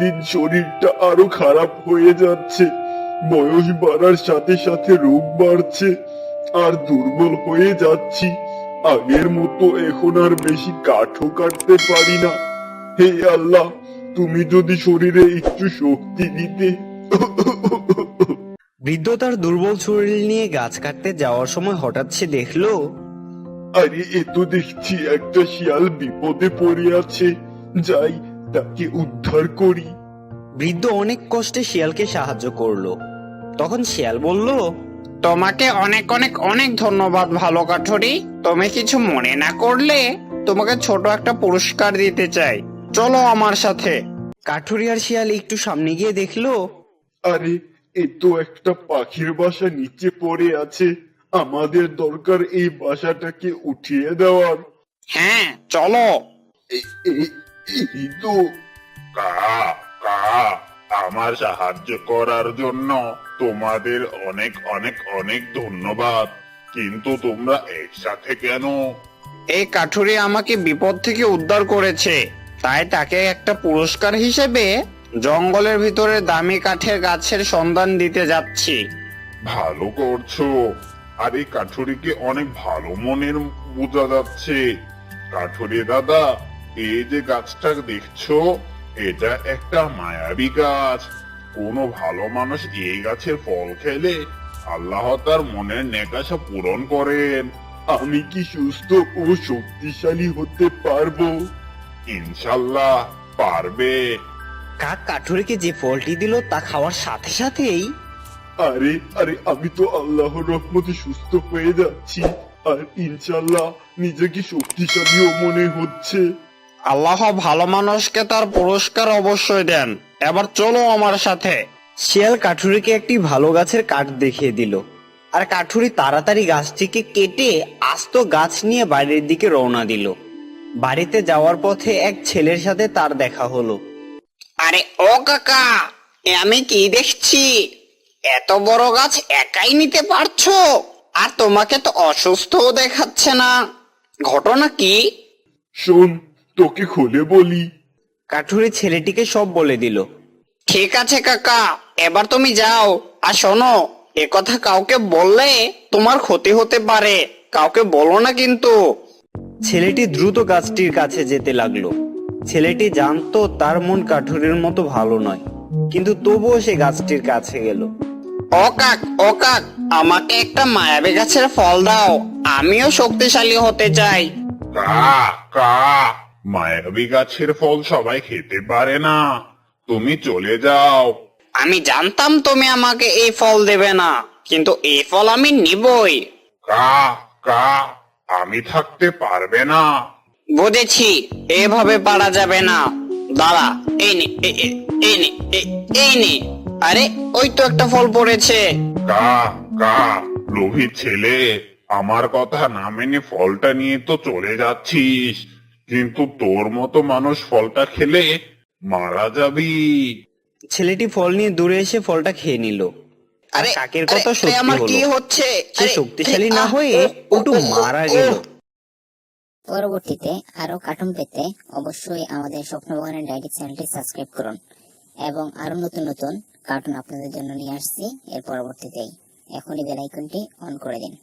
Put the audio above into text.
দিন শরীরটা আরো খারাপ হয়ে যাচ্ছে। বয়স বাড়ার সাথে সাথে রোগ বাড়ছে, আর দুর্বল হয়ে যাচ্ছি। আগের মতো এখন আর বেশি কাঠও কাটতে পারি না। হে আল্লাহ, তুমি যদি শরীরে একটু শক্তি দিতে। বৃদ্ধ তার দুর্বল শরীর নিয়ে গাছ কাটতে যাওয়ার সময় হঠাৎ সে দেখলো আরে এ তো দেখছি একটা শিয়াল বিপদে পড়ে আছে। যাই, তাকে উদ্ধার করি। বৃদ্ধ অনেক কষ্টে শিয়ালকে সাহায্য করলো। তখন শিয়াল বলল, তোমাকে অনেক অনেক অনেক ধন্যবাদ ভালো কাঠুরি। তুমি কিছু মনে না করলে তোমাকে ছোট একটা পুরস্কার দিতে চাই, চলো আমার সাথে। কাঠুরি আর শিয়াল একটু সামনে গিয়ে দেখলো আরে এ তো একটা পাখির বাসা নিচে পড়ে আছে। আমাদের দরকার এই বাসাটাকে উঠিয়ে দেওয়ার। হ্যাঁ চলো। এই তো। কা কা আমার সাহায্য করার জন্য তোমাদের অনেক অনেক অনেক ধন্যবাদ। কিন্তু তোমরা একসাথে কেন? এই কাঠুরি আমাকে বিপদ থেকে উদ্ধার করেছে, তাই তাকে একটা পুরস্কার হিসেবে জঙ্গলের ভিতরে দামি কাঠের গাছের সন্ধান দিতে যাচ্ছি। ভালো করছো। আর এই কাঠুরিকে অনেক ভালো মনের বোঝা যাচ্ছে। কাঠুরি দাদা, এই যে গাছটা দেখছো, এটা একটা মায়াবী গাছ। কোনো ভালো মানুষ এই গাছের ফল খেলে আল্লাহ তার মনের নেকাশা পূরণ করেন। আমি কি সুস্থ ও শক্তিশালী হতে পারবো? ইনশাল্লাহ পারবে। কাক কাঠুরিকে যে ফলটি দিল তা খাওয়ার সাথে সাথেই আরে আরে আমি তো আল্লাহর রহমতে সুস্থ হয়ে যাচ্ছি, আর ইনশাল্লাহ নিজেকে শক্তিশালীও মনে হচ্ছে। আল্লাহ ভালো মানুষকে তার পুরস্কার অবশ্যই দেন। এবার চলো আমার সাথে। শিয়াল কাঠুরিকে একটি ভালো গাছের কাঠ দেখিয়ে দিল, আর কাঠুরি তাড়াতাড়ি গাছটিকে কেটে আস্ত গাছ নিয়ে বাড়ির দিকে রওনা দিল। বাড়িতে যাওয়ার পথে এক ছেলের সাথে তার দেখা হলো। আরে ও কাকা, আমি কি দেখছি, এত বড় গাছ একাই নিতে পারছো? আর তোমাকে তো অসুস্থও দেখাচ্ছে না, ঘটনা কি? শোন, তোকে খুলে বলি। কাঠুরি ছেলেটিকে সব বলে দিল। ঠিক আছে কাকা, এবার তুমি যাও। আর শোনো, এ কথা কাউকে বললে তোমার ক্ষতি হতে পারে, কাউকে বলো না কিন্তু। ছেলেটি দ্রুত গাছটির কাছে যেতে লাগলো। ছেলেটি জানতো তার মন কাঠুরির মতো ভালো নয়, কিন্তু তবুও সে গাছটির কাছে গেল। ও কাক, আমাকে একটা মায়াবী গাছের ফল দাও, আমিও শক্তিশালী হতে চাই। কা কা মায়াবী গাছের ফল সবাই খেতে পারে না। তুমি চলে যাও। আমি জানতাম তুমি আমাকে এই ফল দেবে না, কিন্তু এই ফল আমি নিবই। কা কা আমি থাকতে পারবে না। বুঝেছি, এভাবে পারা যাবে না। দাঁড়া, এই নে, এই নে, এই নে। আরে ওই তো একটা ফল পড়েছে। কা কা লোভী ছেলে, আমার কথা না মেনে ফলটা নিয়ে তো চলে যাচ্ছিস, কিন্তু তোর মতো মানুষ ফলটা খেলে মারা যাবি। ছেলেটি ফল নিয়ে দূরে এসে ফলটা খেয়ে নিল। আর আরে কাকের আরে, কথা আরে, সত্যি আমার কি হলো। হচ্ছে? সে আরে, শক্তিশালী না আহ, হয়ে একটু মারা গেল। পরবর্তীতে আরো কার্টুন পেতে অবশ্যই আমাদের স্বপ্নভবনের ডায়েরি চ্যানেলটি সাবস্ক্রাইব করুন, এবং আরো নতুন নতুন কার্টুন আপনাদের জন্য নিয়ে আসছি এর পরবর্তীতেই। এখনই বেল আইকনটি অন করে দিন।